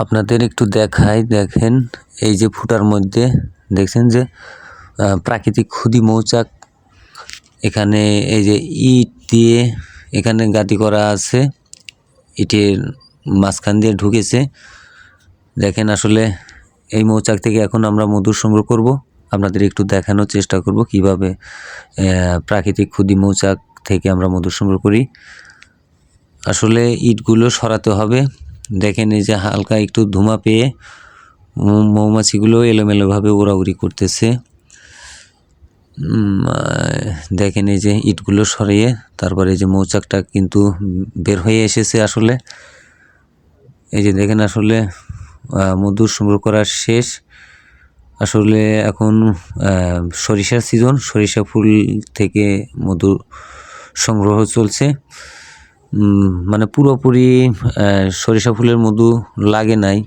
আপনাদের একটু দেখাই, দেখেন এই যে ফুটার মধ্যে দেখছেন যে প্রাকৃতিক ক্ষুদি মৌচাক, এখানে এই যে ইট দিয়ে এখানে গাঁথি করা আছে, ইটের মাঝখান দিয়ে ঢুকেছে। দেখেন আসলে এই মৌচাক থেকে এখন আমরা মধু সংগ্রহ করব, আপনাদের একটু দেখানোর চেষ্টা করব কিভাবে প্রাকৃতিক ক্ষুদি মৌচাক থেকে আমরা মধু সংগ্রহ করি। আসলে ইটগুলো সরাতে হবে। দেখেন এই যে হালকা একটু ধোঁয়া পেয়ে মৌমাছিগুলো এলোমেলোভাবে উড়াউড়ি করতেছে। দেখেন এই যে ইটগুলো সরিয়ে তারপরে এই যে মৌচাকটা কিন্তু বের হয়ে এসেছে। আসলে এই যে দেখেন আসলে মধু সংগ্রহ করা শেষ। আসলে এখন সরিষার সিজন, সরিষা ফুল থেকে মধু সংগ্রহ চলছে। মানে পুরোপুরি সরিষা ফুলের মধু লাগে নাই।